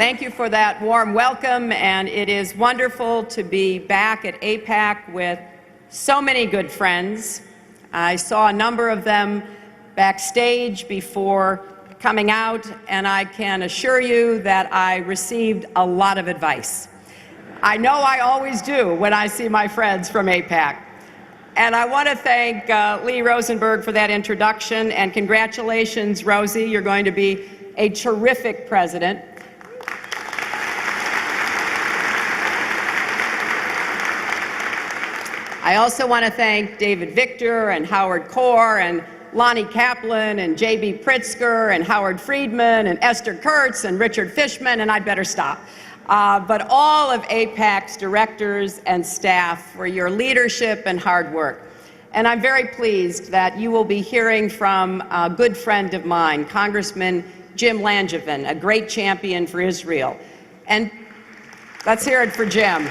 Thank you for that warm welcome, and it is wonderful to be back at AIPAC with so many good friends. I saw a number of them backstage before coming out, and I can assure you that I received a lot of advice. I know I always do when I see my friends from AIPAC. And I want to thank Lee Rosenberg for that introduction, and congratulations, Rosie. You're going to be a terrific president. I also want to thank David Victor and Howard Kohr and Lonnie Kaplan and J.B. Pritzker and Howard Friedman and Esther Kurtz and Richard Fishman, and I'd better stop. But all of AIPAC's directors and staff for your leadership and hard work. And I'm very pleased that you will be hearing from a good friend of mine, Congressman Jim Langevin, a great champion for Israel. And let's hear it for Jim.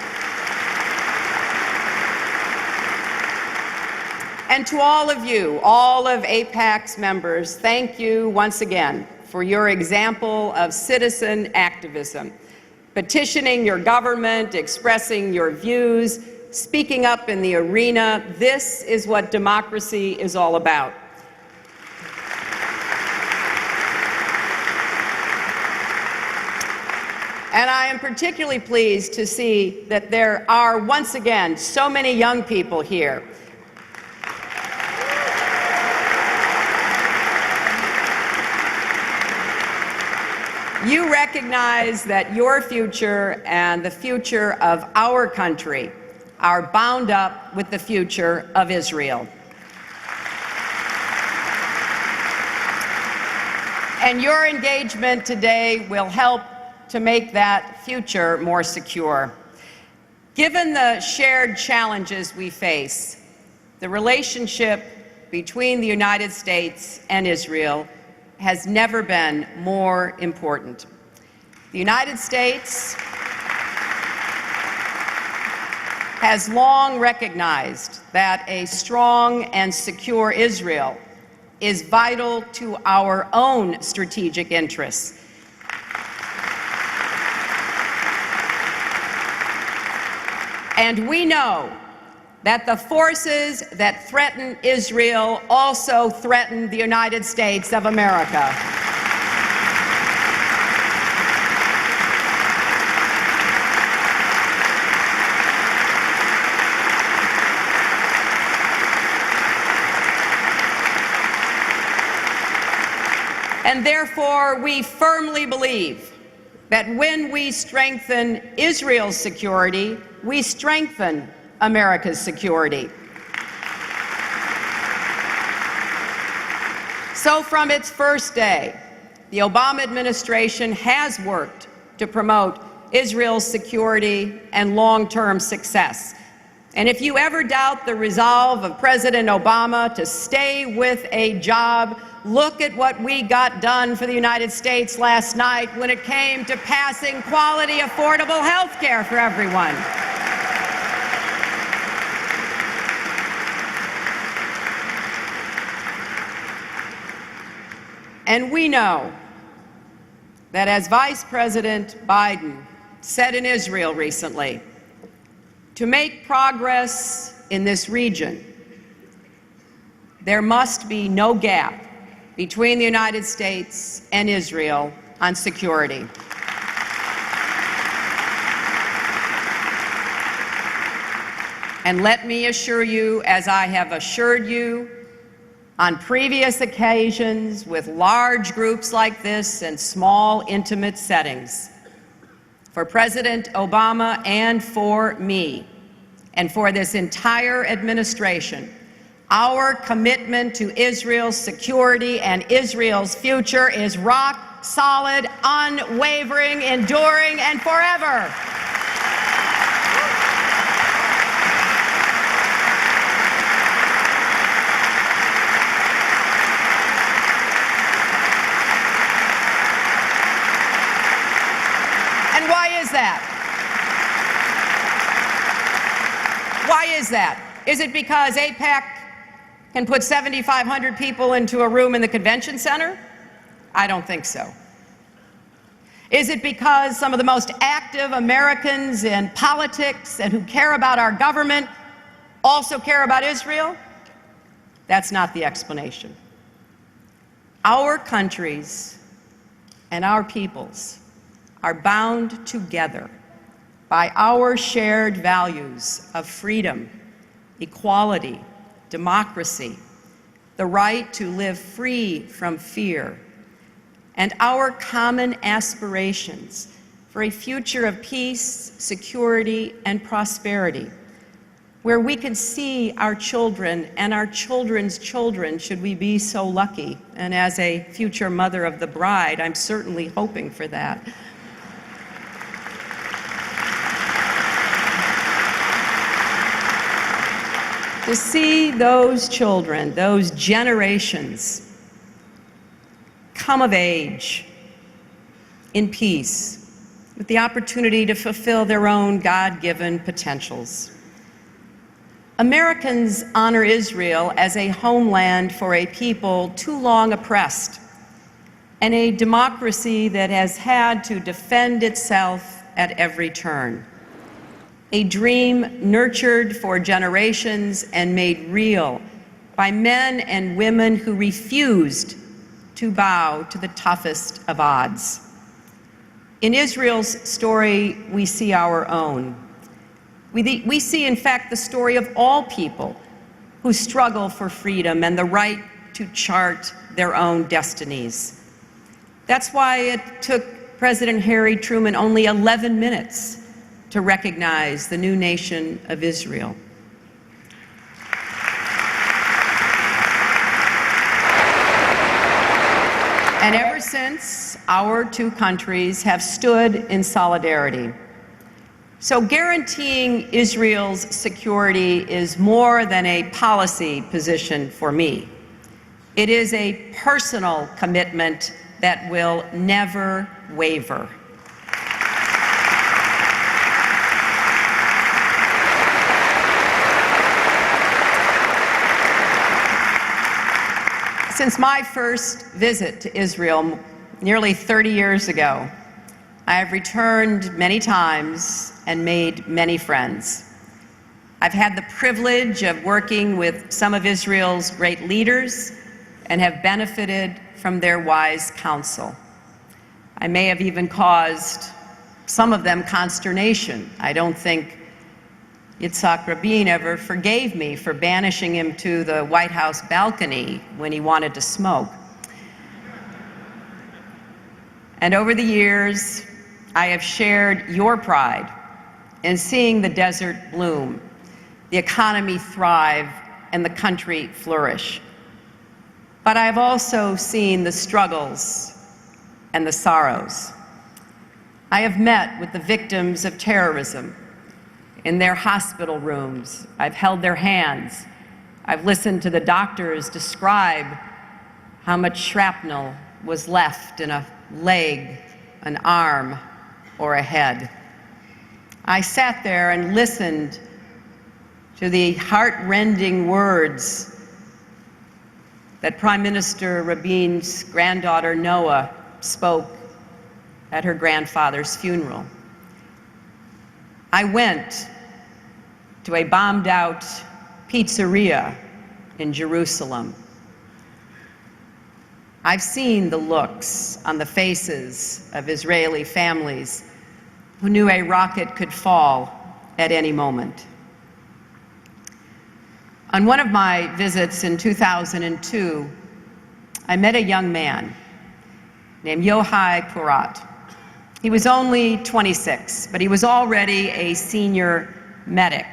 And to all of you, all of AIPAC's members, thank you once again for your example of citizen activism, petitioning your government, expressing your views, speaking up in the arena. This is what democracy is all about. And I am particularly pleased to see that there are, once again, so many young people here. You recognize that your future and the future of our country are bound up with the future of Israel. And your engagement today will help to make that future more secure. Given the shared challenges we face, the relationship between the United States and Israel has never been more important. The United States has long recognized that a strong and secure Israel is vital to our own strategic interests. And we know that the forces that threaten Israel also threaten the United States of America. And therefore, we firmly believe that when we strengthen Israel's security, we strengthen America's security. So from its first day, the Obama administration has worked to promote Israel's security and long-term success. And if you ever doubt the resolve of President Obama to stay with a job, look at what we got done for the United States last night when it came to passing quality, affordable health care for everyone. And we know that, as Vice President Biden said in Israel recently, to make progress in this region, there must be no gap between the United States and Israel on security. And let me assure you, as I have assured you on previous occasions with large groups like this and small, intimate settings, for President Obama and for me, and for this entire administration, our commitment to Israel's security and Israel's future is rock solid, unwavering, enduring, and forever. Why is that? Is it because AIPAC can put 7,500 people into a room in the convention center? I don't think so. Is it because some of the most active Americans in politics and who care about our government also care about Israel? That's not the explanation. Our countries and our peoples are bound together by our shared values of freedom, equality, democracy, the right to live free from fear, and our common aspirations for a future of peace, security, and prosperity, where we can see our children and our children's children, should we be so lucky. And as a future mother of the bride, I'm certainly hoping for that. To see those children, those generations, come of age in peace, with the opportunity to fulfill their own God-given potentials. Americans honor Israel as a homeland for a people too long oppressed, and a democracy that has had to defend itself at every turn. A dream nurtured for generations and made real by men and women who refused to bow to the toughest of odds. In Israel's story, we see our own. We see, in fact, the story of all people who struggle for freedom and the right to chart their own destinies. That's why it took President Harry Truman only 11 minutes to recognize the new nation of Israel. And ever since, our two countries have stood in solidarity. So guaranteeing Israel's security is more than a policy position for me. It is a personal commitment that will never waver. Since my first visit to Israel nearly 30 years ago, I have returned many times and made many friends. I've had the privilege of working with some of Israel's great leaders and have benefited from their wise counsel. I may have even caused some of them consternation. I don't think Yitzhak Rabin ever forgave me for banishing him to the White House balcony when he wanted to smoke. And over the years, I have shared your pride in seeing the desert bloom, the economy thrive, and the country flourish. But I've also seen the struggles and the sorrows. I have met with the victims of terrorism in their hospital rooms. I've held their hands. I've listened to the doctors describe how much shrapnel was left in a leg, an arm, or a head. I sat there and listened to the heart-rending words that Prime Minister Rabin's granddaughter Noah spoke at her grandfather's funeral. I went to a bombed-out pizzeria in Jerusalem. I've seen the looks on the faces of Israeli families who knew a rocket could fall at any moment. On one of my visits in 2002, I met a young man named Yohai Purat. He was only 26, but he was already a senior medic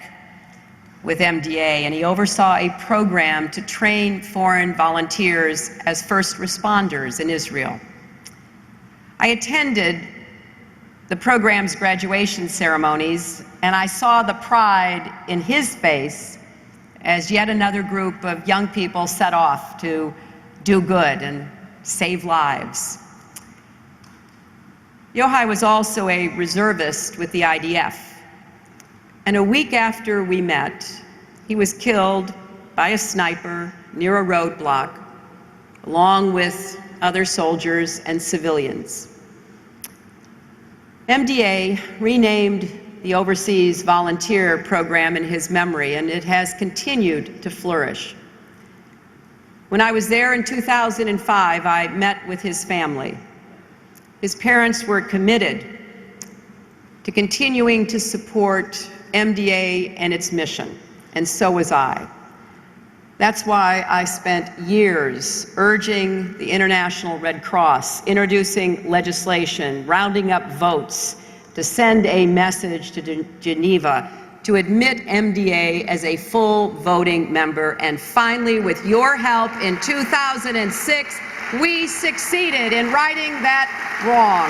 with MDA, and he oversaw a program to train foreign volunteers as first responders in Israel. I attended the program's graduation ceremonies, and I saw the pride in his face as yet another group of young people set off to do good and save lives. Yohai was also a reservist with the IDF. And a week after we met, he was killed by a sniper near a roadblock, along with other soldiers and civilians. MDA renamed the Overseas Volunteer Program in his memory, and it has continued to flourish. When I was there in 2005, I met with his family. His parents were committed to continuing to support MDA and its mission, and so was I. That's why I spent years urging the International Red Cross, introducing legislation, rounding up votes to send a message to Geneva to admit MDA as a full voting member. And finally, with your help in 2006, we succeeded in righting that wrong.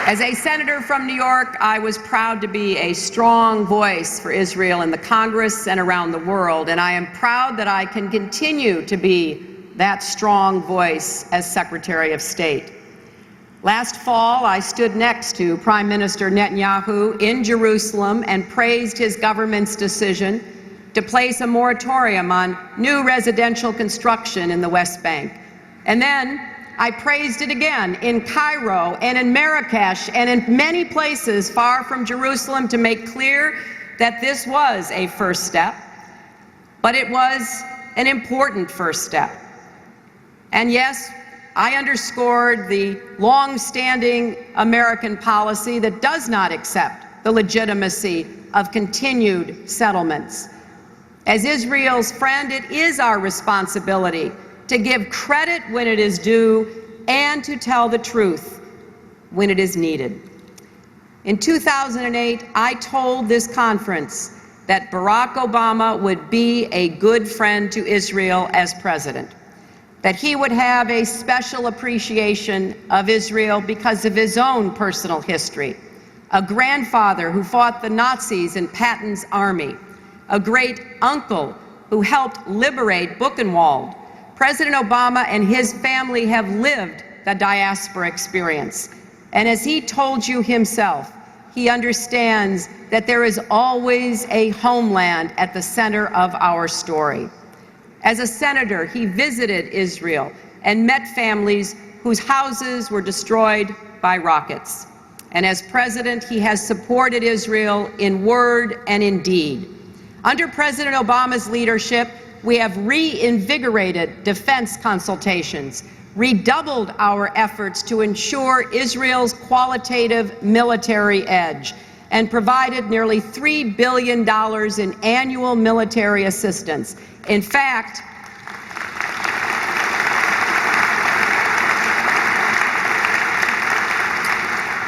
As a senator from New York, I was proud to be a strong voice for Israel in the Congress and around the world, and I am proud that I can continue to be that strong voice as Secretary of State. Last fall, I stood next to Prime Minister Netanyahu in Jerusalem and praised his government's decision to place a moratorium on new residential construction in the West Bank. And then I praised it again in Cairo and in Marrakesh and in many places far from Jerusalem to make clear that this was a first step, but it was an important first step. And yes, I underscored the long-standing American policy that does not accept the legitimacy of continued settlements. As Israel's friend, it is our responsibility to give credit when it is due and to tell the truth when it is needed. In 2008, I told this conference that Barack Obama would be a good friend to Israel as president, that he would have a special appreciation of Israel because of his own personal history, a grandfather who fought the Nazis in Patton's army, a great uncle who helped liberate Buchenwald. President Obama and his family have lived the diaspora experience. And as he told you himself, he understands that there is always a homeland at the center of our story. As a senator, he visited Israel and met families whose houses were destroyed by rockets. And as president, he has supported Israel in word and in deed. Under President Obama's leadership, we have reinvigorated defense consultations, redoubled our efforts to ensure Israel's qualitative military edge, and provided nearly $3 billion in annual military assistance. In fact,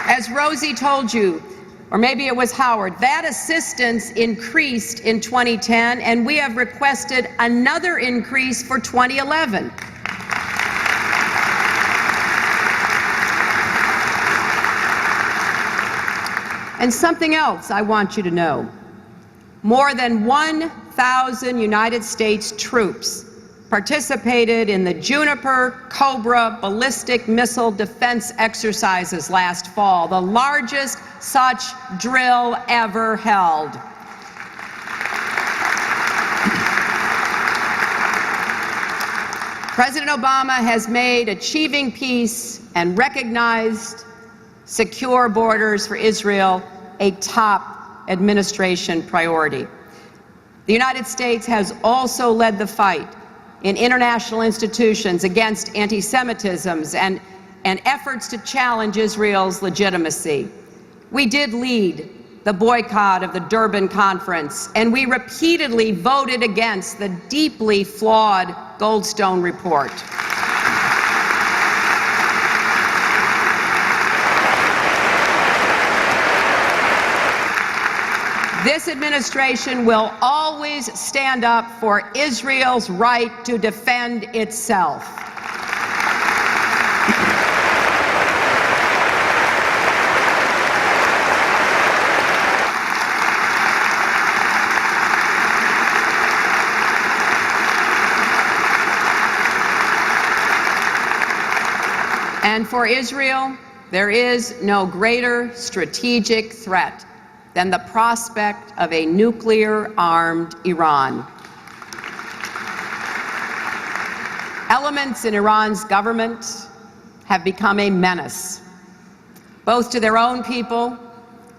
as Rosie told you, or maybe it was Howard, that assistance increased in 2010, and we have requested another increase for 2011. And something else I want you to know. More than 1,000 United States troops participated in the Juniper Cobra ballistic missile defense exercises last fall, the largest such drill ever held. President Obama has made achieving peace and recognized secure borders for Israel a top administration priority. The United States has also led the fight in international institutions against anti-Semitism and efforts to challenge Israel's legitimacy. We did lead the boycott of the Durban Conference, and we repeatedly voted against the deeply flawed Goldstone report. This administration will always stand up for Israel's right to defend itself. And for Israel, there is no greater strategic threat than the prospect of a nuclear-armed Iran. Elements in Iran's government have become a menace, both to their own people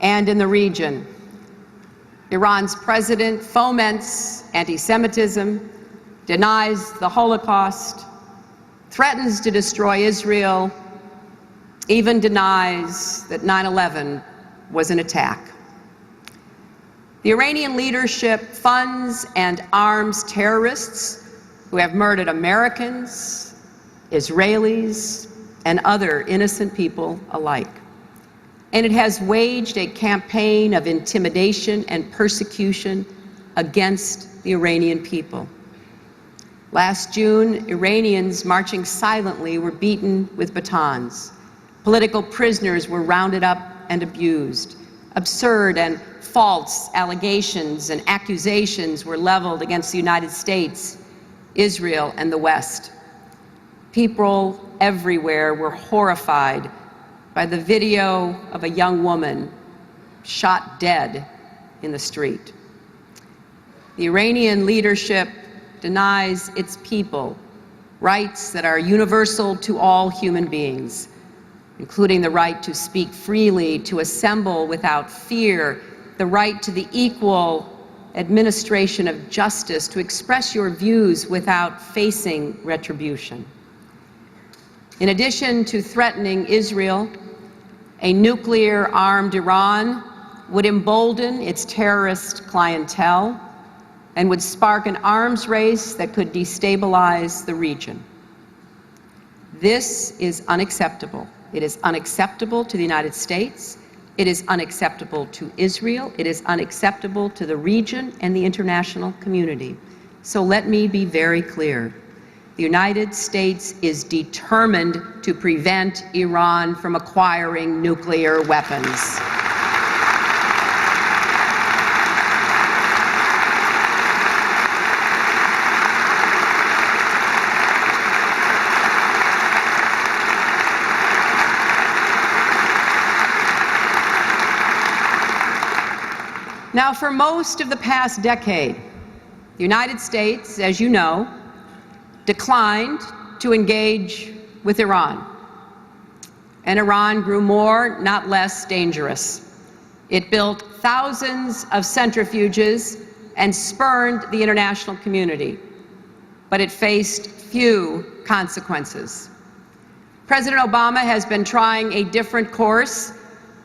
and in the region. Iran's president foments anti-Semitism, denies the Holocaust, threatens to destroy Israel, even denies that 9/11 was an attack. The Iranian leadership funds and arms terrorists who have murdered Americans, Israelis, and other innocent people alike. And it has waged a campaign of intimidation and persecution against the Iranian people. Last June, Iranians marching silently were beaten with batons. Political prisoners were rounded up and abused. Absurd and false allegations and accusations were leveled against the United States, Israel, and the West. People everywhere were horrified by the video of a young woman shot dead in the street. The Iranian leadership denies its people rights that are universal to all human beings, including the right to speak freely, to assemble without fear, the right to the equal administration of justice, to express your views without facing retribution. In addition to threatening Israel, a nuclear-armed Iran would embolden its terrorist clientele and would spark an arms race that could destabilize the region. This is unacceptable. It is unacceptable to the United States. It is unacceptable to Israel. It is unacceptable to the region and the international community. So let me be very clear. The United States is determined to prevent Iran from acquiring nuclear weapons. Now, for most of the past decade, the United States, as you know, declined to engage with Iran. And Iran grew more, not less, dangerous. It built thousands of centrifuges and spurned the international community. But it faced few consequences. President Obama has been trying a different course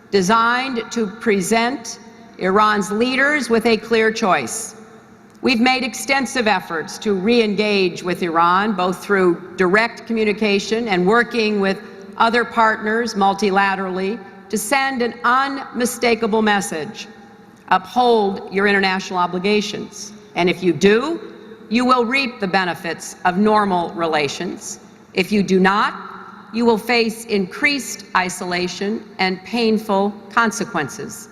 designed to present Iran's leaders with a clear choice. We've made extensive efforts to re-engage with Iran, both through direct communication and working with other partners multilaterally to send an unmistakable message. Uphold your international obligations. And if you do, you will reap the benefits of normal relations. If you do not, you will face increased isolation and painful consequences.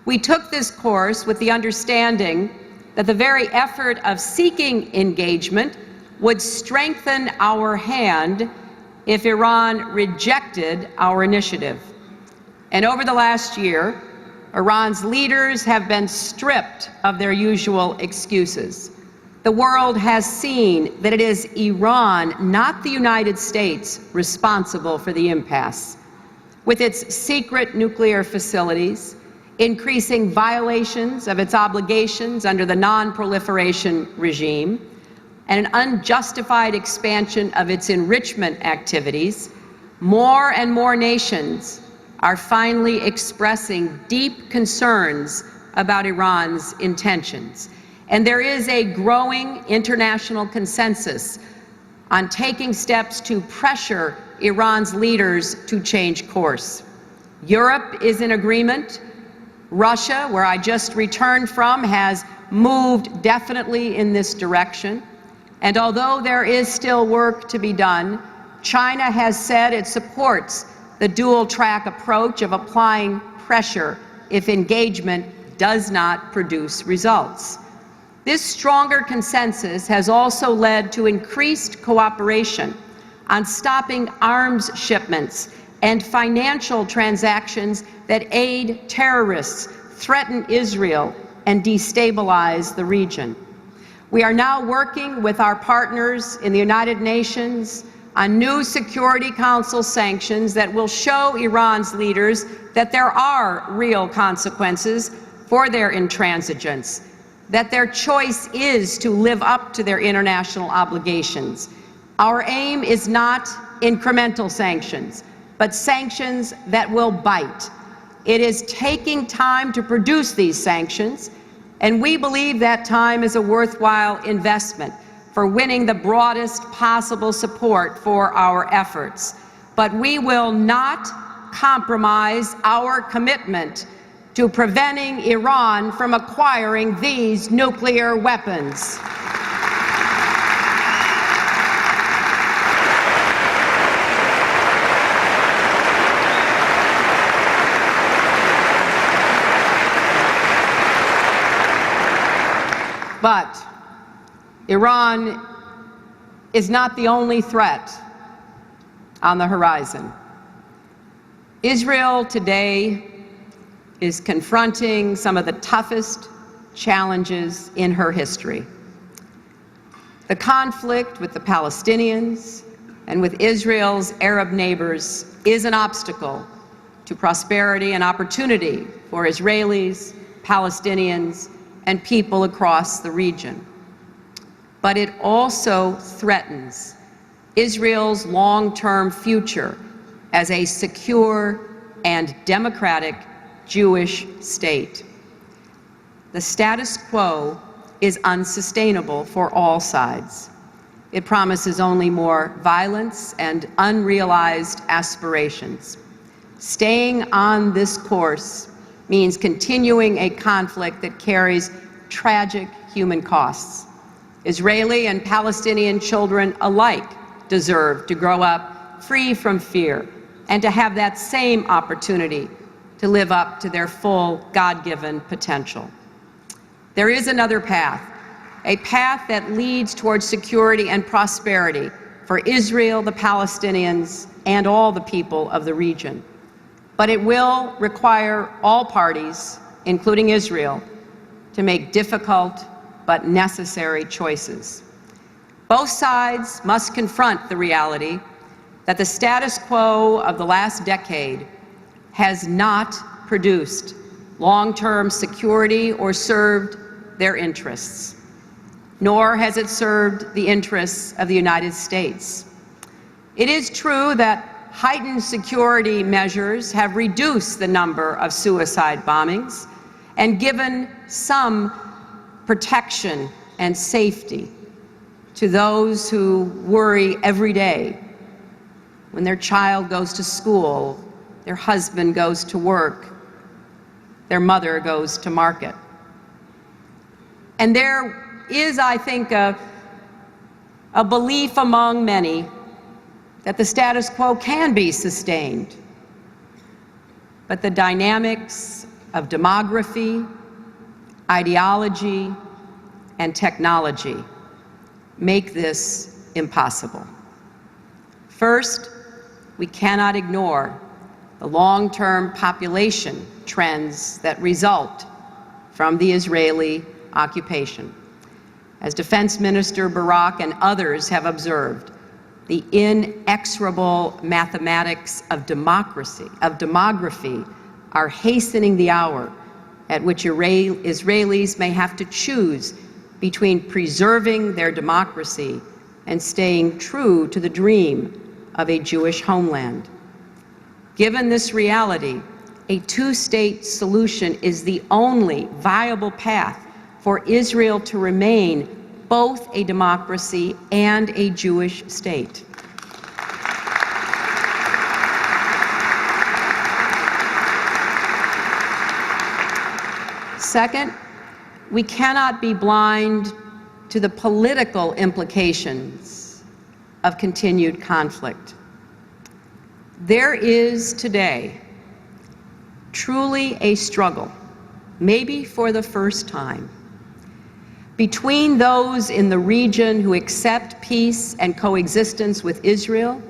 We took this course with the understanding that the very effort of seeking engagement would strengthen our hand if Iran rejected our initiative. And over the last year, Iran's leaders have been stripped of their usual excuses. The world has seen that it is Iran, not the United States, responsible for the impasse. With its secret nuclear facilities, increasing violations of its obligations under the non-proliferation regime, and an unjustified expansion of its enrichment activities, more and more nations are finally expressing deep concerns about Iran's intentions. And there is a growing international consensus on taking steps to pressure Iran's leaders to change course. Europe is in agreement. Russia, where I just returned from, has moved definitely in this direction. And although there is still work to be done, China has said it supports the dual-track approach of applying pressure if engagement does not produce results. This stronger consensus has also led to increased cooperation on stopping arms shipments and financial transactions that aid terrorists, threaten Israel, and destabilize the region. We are now working with our partners in the United Nations on new Security Council sanctions that will show Iran's leaders that there are real consequences for their intransigence, that their choice is to live up to their international obligations. Our aim is not incremental sanctions, but sanctions that will bite. It is taking time to produce these sanctions, and we believe that time is a worthwhile investment for winning the broadest possible support for our efforts. But we will not compromise our commitment to preventing Iran from acquiring these nuclear weapons. But Iran is not the only threat on the horizon. Israel today is confronting some of the toughest challenges in her history. The conflict with the Palestinians and with Israel's Arab neighbors is an obstacle to prosperity and opportunity for Israelis, Palestinians, and people across the region. But it also threatens Israel's long-term future as a secure and democratic Jewish state. The status quo is unsustainable for all sides. It promises only more violence and unrealized aspirations. Staying on this course means continuing a conflict that carries tragic human costs. Israeli and Palestinian children alike deserve to grow up free from fear and to have that same opportunity to live up to their full God-given potential. There is another path, a path that leads towards security and prosperity for Israel, the Palestinians, and all the people of the region. But it will require all parties, including Israel, to make difficult but necessary choices. Both sides must confront the reality that the status quo of the last decade has not produced long-term security or served their interests, nor has it served the interests of the United States. It is true that heightened security measures have reduced the number of suicide bombings and given some protection and safety to those who worry every day when their child goes to school, their husband goes to work, their mother goes to market. And there is, I think, a belief among many that the status quo can be sustained. But the dynamics of demography, ideology, and technology make this impossible. First, we cannot ignore the long-term population trends that result from the Israeli occupation. As Defense Minister Barak and others have observed, the inexorable mathematics of demography are hastening the hour at which Israelis may have to choose between preserving their democracy and staying true to the dream of a Jewish homeland. Given this reality, a two-state solution is the only viable path for Israel to remain both a democracy and a Jewish state. Second, we cannot be blind to the political implications of continued conflict. There is today truly a struggle, maybe for the first time, between those in the region who accept peace and coexistence with Israel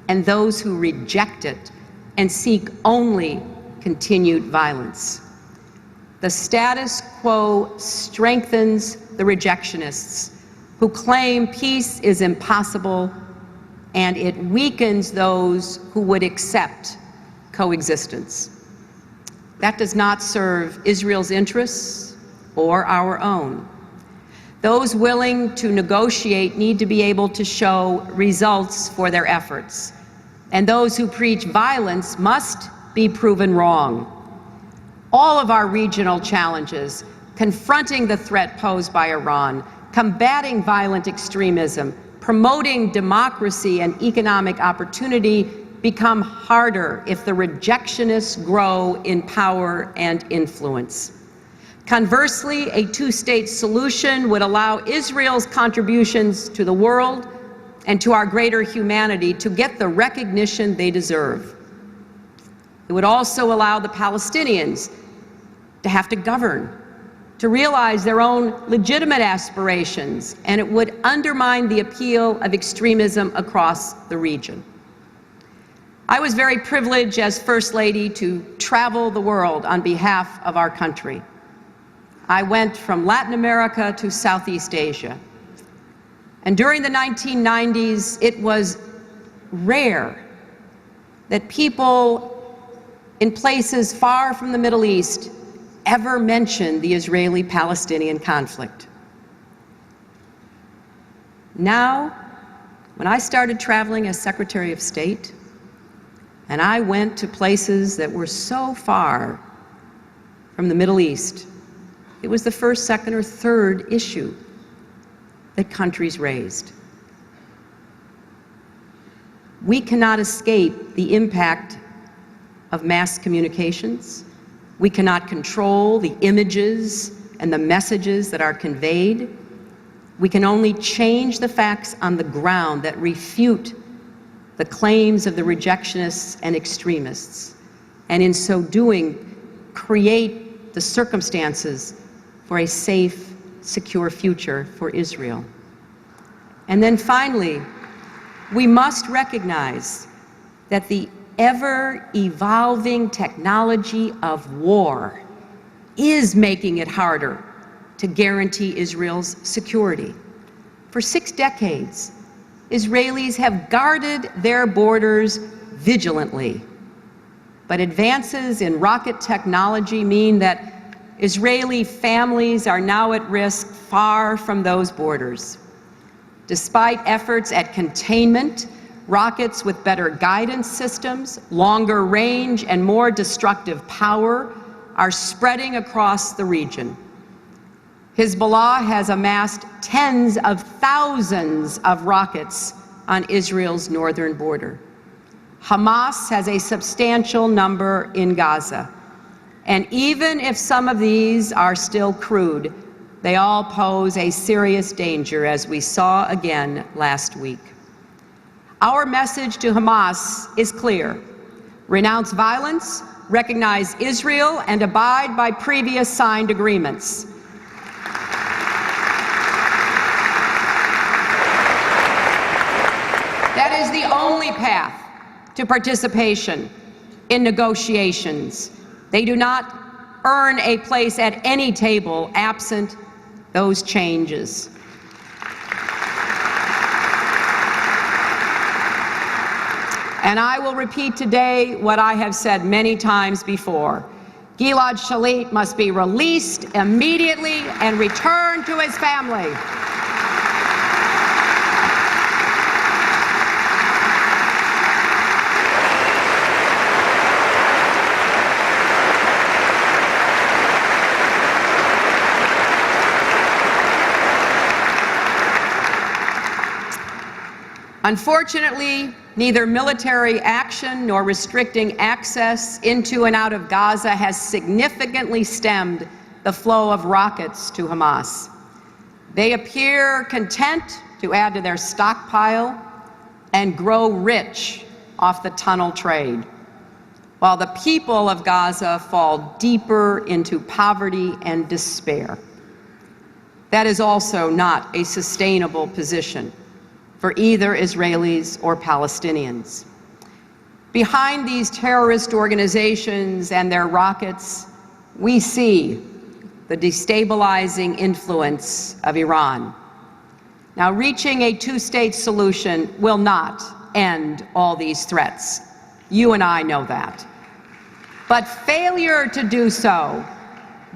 and those who reject it and seek only continued violence. The status quo strengthens the rejectionists who claim peace is impossible, and it weakens those who would accept coexistence. That does not serve Israel's interests or our own. Those willing to negotiate need to be able to show results for their efforts, and those who preach violence must be proven wrong. All of our regional challenges, confronting the threat posed by Iran, combating violent extremism, promoting democracy and economic opportunity, become harder if the rejectionists grow in power and influence. Conversely, a two-state solution would allow Israel's contributions to the world and to our greater humanity to get the recognition they deserve. It would also allow the Palestinians to have to govern, to realize their own legitimate aspirations, and it would undermine the appeal of extremism across the region. I was very privileged as First Lady to travel the world on behalf of our country. I went from Latin America to Southeast Asia. And during the 1990s, it was rare that people in places far from the Middle East ever mentioned the Israeli-Palestinian conflict. Now, when I started traveling as Secretary of State, and I went to places that were so far from the Middle East, it was the first, second, or third issue that countries raised. We cannot escape the impact of mass communications. We cannot control the images and the messages that are conveyed. We can only change the facts on the ground that refute the claims of the rejectionists and extremists, and in so doing, create the circumstances for a safe, secure future for Israel. And then finally, we must recognize that the ever-evolving technology of war is making it harder to guarantee Israel's security. For 6 decades, Israelis have guarded their borders vigilantly, but advances in rocket technology mean that Israeli families are now at risk far from those borders. Despite efforts at containment, rockets with better guidance systems, longer range, and more destructive power are spreading across the region. Hezbollah has amassed tens of thousands of rockets on Israel's northern border. Hamas has a substantial number in Gaza. And even if some of these are still crude, they all pose a serious danger, as we saw again last week. Our message to Hamas is clear: renounce violence, recognize Israel, and abide by previous signed agreements. That is the only path to participation in negotiations. They do not earn a place at any table absent those changes. And I will repeat today what I have said many times before. Gilad Shalit must be released immediately and returned to his family. Unfortunately, neither military action nor restricting access into and out of Gaza has significantly stemmed the flow of rockets to Hamas. They appear content to add to their stockpile and grow rich off the tunnel trade, while the people of Gaza fall deeper into poverty and despair. That is also not a sustainable position for either Israelis or Palestinians. Behind these terrorist organizations and their rockets, we see the destabilizing influence of Iran. Now, reaching a two-state solution will not end all these threats. You and I know that. But failure to do so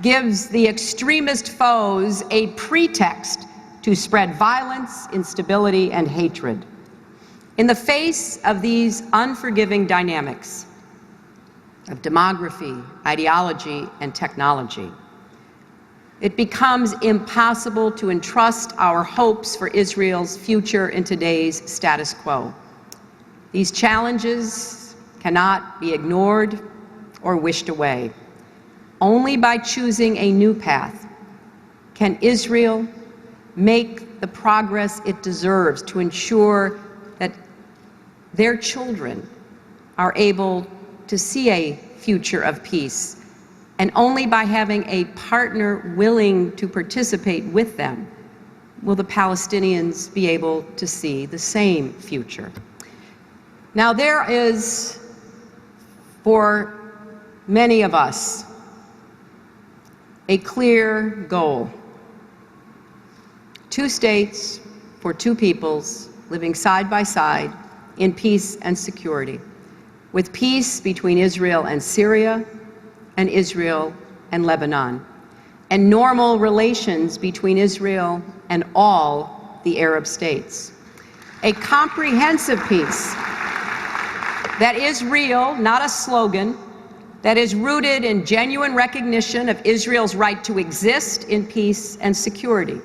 gives the extremist foes a pretext to spread violence, instability, and hatred. In the face of these unforgiving dynamics of demography, ideology, and technology, it becomes impossible to entrust our hopes for Israel's future in today's status quo. These challenges cannot be ignored or wished away. Only by choosing a new path can Israel make the progress it deserves to ensure that their children are able to see a future of peace. And only by having a partner willing to participate with them will the Palestinians be able to see the same future. Now, there is, for many of us, a clear goal. Two states for two peoples living side by side in peace and security, with peace between Israel and Syria, and Israel and Lebanon, and normal relations between Israel and all the Arab states. A comprehensive peace that is real, not a slogan, that is rooted in genuine recognition of Israel's right to exist in peace and security,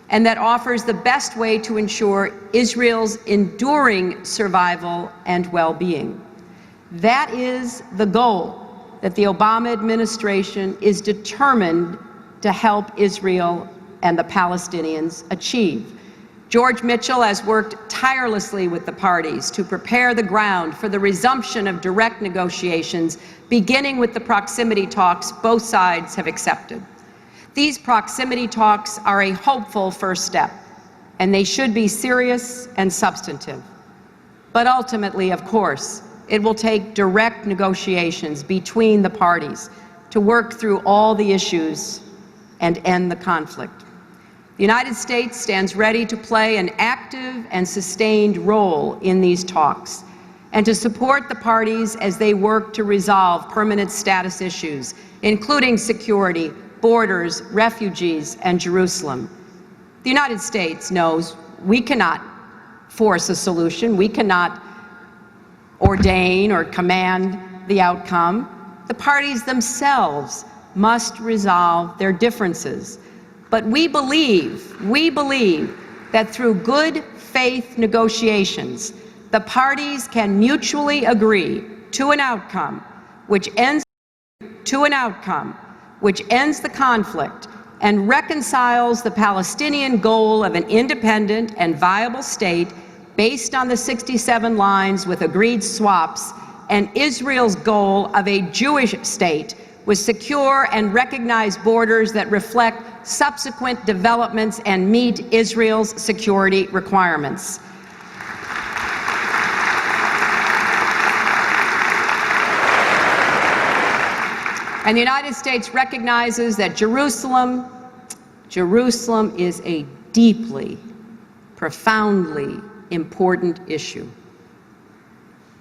and that offers the best way to ensure Israel's enduring survival and well-being. That is the goal that the Obama administration is determined to help Israel and the Palestinians achieve. George Mitchell has worked tirelessly with the parties to prepare the ground for the resumption of direct negotiations, beginning with the proximity talks both sides have accepted. These proximity talks are a hopeful first step, and they should be serious and substantive. But ultimately, of course, it will take direct negotiations between the parties to work through all the issues and end the conflict. The United States stands ready to play an active and sustained role in these talks and to support the parties as they work to resolve permanent status issues, including security, borders, refugees, and Jerusalem. The United States knows we cannot force a solution. We cannot ordain or command the outcome. The parties themselves must resolve their differences. But we believe that through good faith negotiations, the parties can mutually agree to an outcome which ends the conflict and reconciles the Palestinian goal of an independent and viable state based on the 67 lines with agreed swaps, and Israel's goal of a Jewish state with secure and recognized borders that reflect subsequent developments and meet Israel's security requirements. And the United States recognizes that Jerusalem is a deeply, profoundly important issue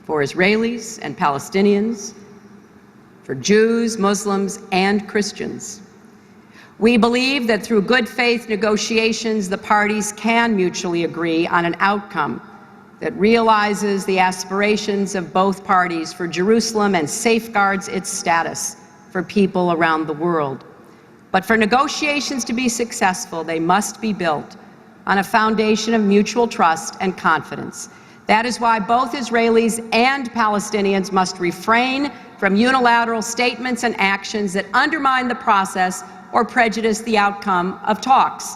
for Israelis and Palestinians, for Jews, Muslims, and Christians. We believe that through good faith negotiations, the parties can mutually agree on an outcome that realizes the aspirations of both parties for Jerusalem and safeguards its status for people around the world. But for negotiations to be successful, they must be built on a foundation of mutual trust and confidence. That is why both Israelis and Palestinians must refrain from unilateral statements and actions that undermine the process or prejudice the outcome of talks.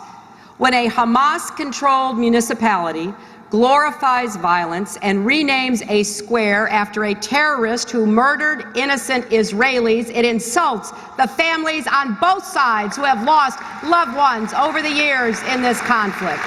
When a Hamas-controlled municipality glorifies violence and renames a square after a terrorist who murdered innocent Israelis, it insults the families on both sides who have lost loved ones over the years in this conflict.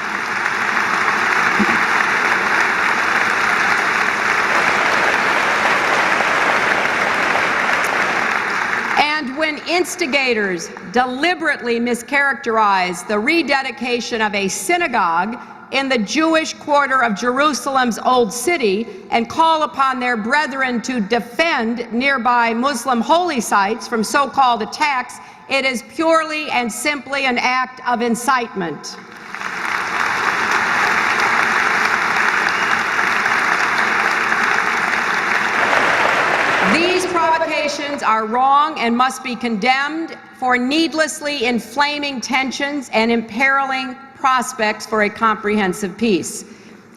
And when instigators deliberately mischaracterized the rededication of a synagogue in the Jewish quarter of Jerusalem's Old City and call upon their brethren to defend nearby Muslim holy sites from so-called attacks, it is purely and simply an act of incitement. These provocations are wrong and must be condemned for needlessly inflaming tensions and imperiling prospects for a comprehensive peace.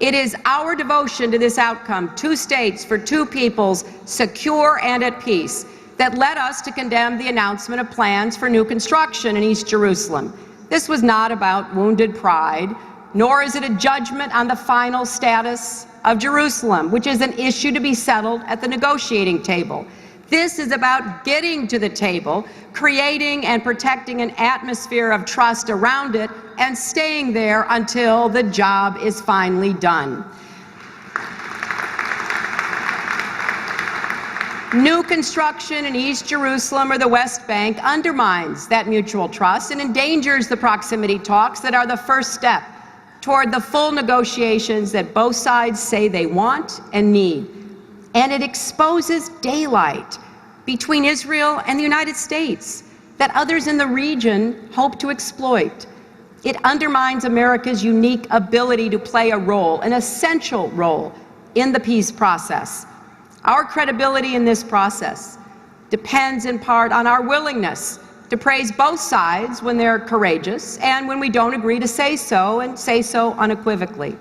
It is our devotion to this outcome, two states for two peoples, secure and at peace, that led us to condemn the announcement of plans for new construction in East Jerusalem. This was not about wounded pride, nor is it a judgment on the final status of Jerusalem, which is an issue to be settled at the negotiating table. This is about getting to the table, creating and protecting an atmosphere of trust around it, and staying there until the job is finally done. New construction in East Jerusalem or the West Bank undermines that mutual trust and endangers the proximity talks that are the first step toward the full negotiations that both sides say they want and need. And it exposes daylight between Israel and the United States that others in the region hope to exploit. It undermines America's unique ability to play a role, an essential role, in the peace process. Our credibility in this process depends in part on our willingness to praise both sides when they're courageous and when we don't agree to say so, and say so unequivocally.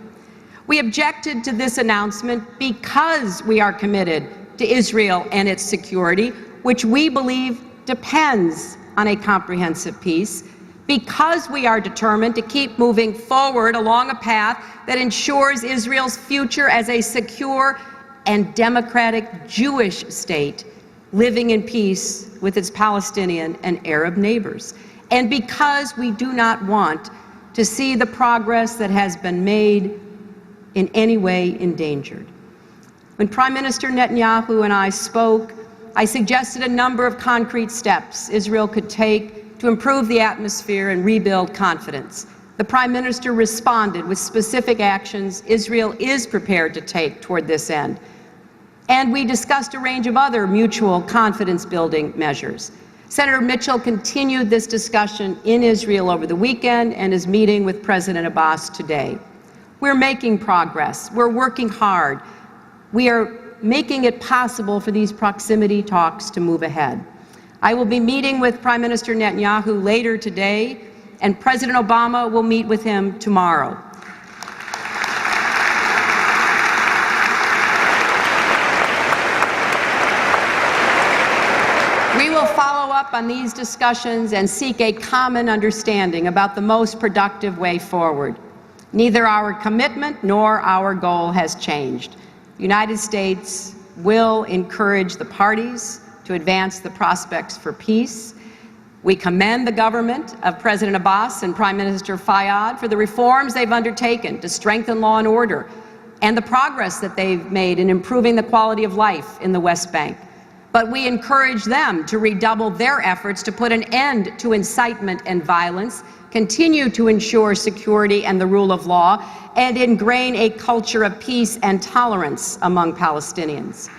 We objected to this announcement because we are committed to Israel and its security, which we believe depends on a comprehensive peace, because we are determined to keep moving forward along a path that ensures Israel's future as a secure and democratic Jewish state living in peace with its Palestinian and Arab neighbors, and because we do not want to see the progress that has been made in any way endangered. When Prime Minister Netanyahu and I spoke, I suggested a number of concrete steps Israel could take to improve the atmosphere and rebuild confidence. The Prime Minister responded with specific actions Israel is prepared to take toward this end. And we discussed a range of other mutual confidence-building measures. Senator Mitchell continued this discussion in Israel over the weekend and is meeting with President Abbas today. We're making progress. We're working hard. We are making it possible for these proximity talks to move ahead. I will be meeting with Prime Minister Netanyahu later today, and President Obama will meet with him tomorrow. We will follow up on these discussions and seek a common understanding about the most productive way forward. Neither our commitment nor our goal has changed. The United States will encourage the parties to advance the prospects for peace. We commend the government of President Abbas and Prime Minister Fayyad for the reforms they've undertaken to strengthen law and order and the progress that they've made in improving the quality of life in the West Bank. But we encourage them to redouble their efforts to put an end to incitement and violence, continue to ensure security and the rule of law, and ingrain a culture of peace and tolerance among Palestinians.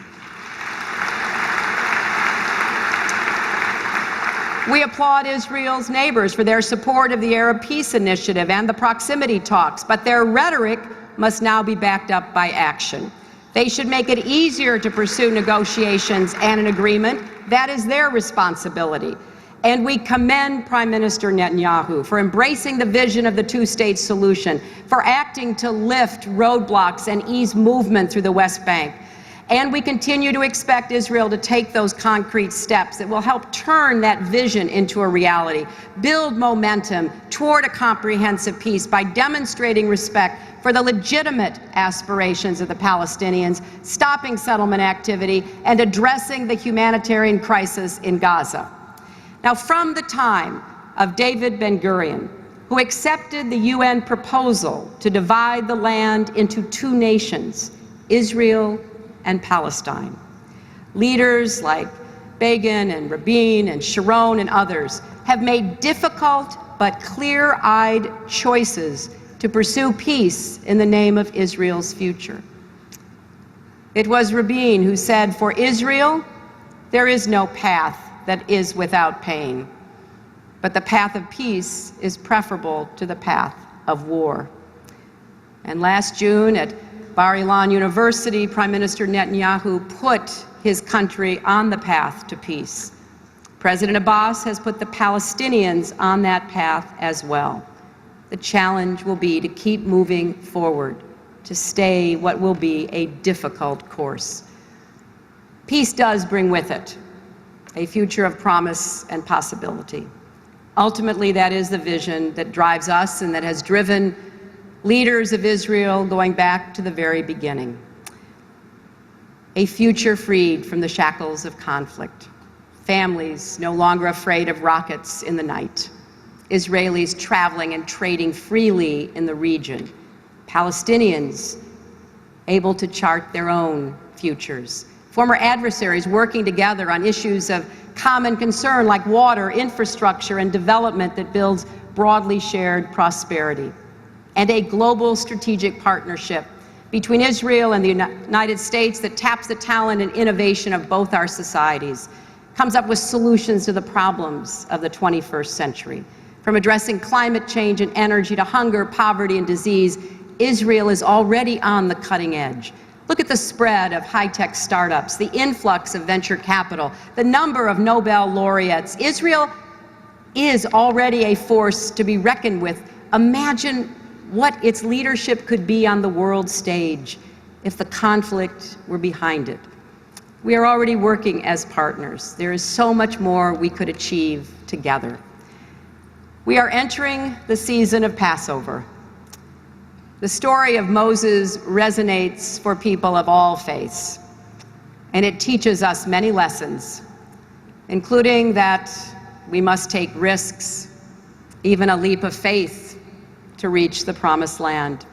We applaud Israel's neighbors for their support of the Arab Peace Initiative and the proximity talks, but their rhetoric must now be backed up by action. They should make it easier to pursue negotiations and an agreement. That is their responsibility. And we commend Prime Minister Netanyahu for embracing the vision of the two-state solution, for acting to lift roadblocks and ease movement through the West Bank. And we continue to expect Israel to take those concrete steps that will help turn that vision into a reality, build momentum toward a comprehensive peace by demonstrating respect for the legitimate aspirations of the Palestinians, stopping settlement activity, and addressing the humanitarian crisis in Gaza. Now, from the time of David Ben-Gurion, who accepted the UN proposal to divide the land into two nations, Israel and Palestine, leaders like Begin and Rabin and Sharon and others have made difficult but clear-eyed choices to pursue peace in the name of Israel's future. It was Rabin who said, "For Israel, there is no path that is without pain, but the path of peace is preferable to the path of war." And last June at Bar-Ilan University, Prime Minister Netanyahu put his country on the path to peace. President Abbas has put the Palestinians on that path as well. The challenge will be to keep moving forward, to stay what will be a difficult course. Peace does bring with it a future of promise and possibility. Ultimately, that is the vision that drives us and that has driven leaders of Israel going back to the very beginning. A future freed from the shackles of conflict. Families no longer afraid of rockets in the night. Israelis traveling and trading freely in the region. Palestinians able to chart their own futures. Former adversaries working together on issues of common concern like water, infrastructure, and development that builds broadly shared prosperity. And a global strategic partnership between Israel and the United States that taps the talent and innovation of both our societies, comes up with solutions to the problems of the 21st century. From addressing climate change and energy to hunger, poverty, and disease, Israel is already on the cutting edge. Look at the spread of high-tech startups, the influx of venture capital, the number of Nobel laureates. Israel is already a force to be reckoned with. Imagine what its leadership could be on the world stage if the conflict were behind it. We are already working as partners. There is so much more we could achieve together. We are entering the season of Passover. The story of Moses resonates for people of all faiths, and it teaches us many lessons, including that we must take risks, even a leap of faith, to reach the promised land.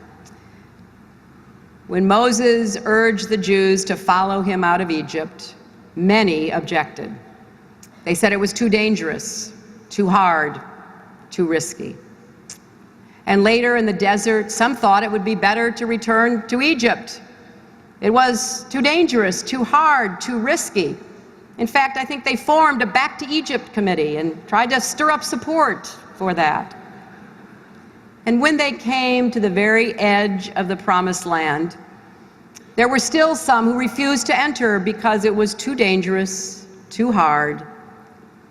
When Moses urged the Jews to follow him out of Egypt, many objected. They said it was too dangerous, too hard, too risky. And later in the desert, some thought it would be better to return to Egypt. It was too dangerous, too hard, too risky. In fact, I think they formed a Back to Egypt committee and tried to stir up support for that. And when they came to the very edge of the promised land, there were still some who refused to enter because it was too dangerous, too hard,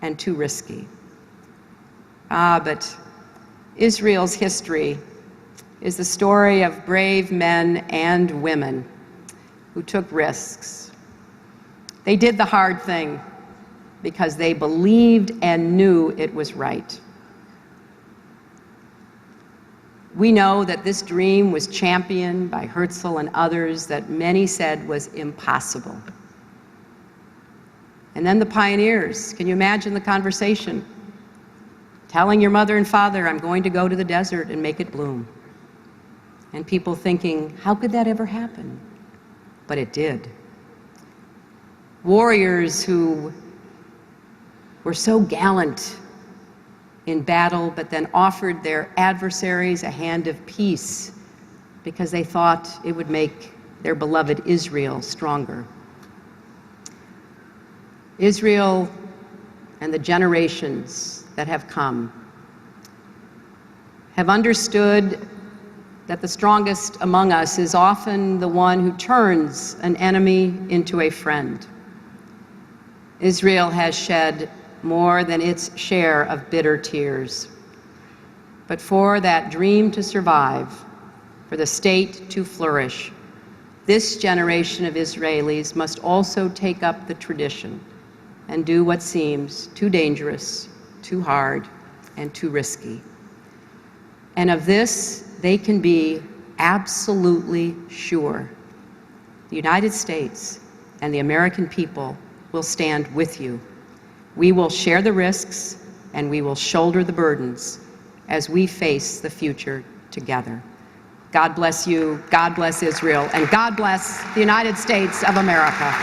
and too risky. But Israel's history is the story of brave men and women who took risks. They did the hard thing because they believed and knew it was right. We know that this dream was championed by Herzl and others that many said was impossible. And then the pioneers, can you imagine the conversation? Telling your mother and father, I'm going to go to the desert and make it bloom. And people thinking, how could that ever happen? But it did. Warriors who were so gallant in battle, but then offered their adversaries a hand of peace because they thought it would make their beloved Israel stronger. Israel and the generations that have come have understood that the strongest among us is often the one who turns an enemy into a friend. Israel has shed more than its share of bitter tears. But for that dream to survive, for the state to flourish, this generation of Israelis must also take up the tradition and do what seems too dangerous, too hard, and too risky. And of this, they can be absolutely sure. The United States and the American people will stand with you. We will share the risks and we will shoulder the burdens as we face the future together. God bless you, God bless Israel, and God bless the United States of America.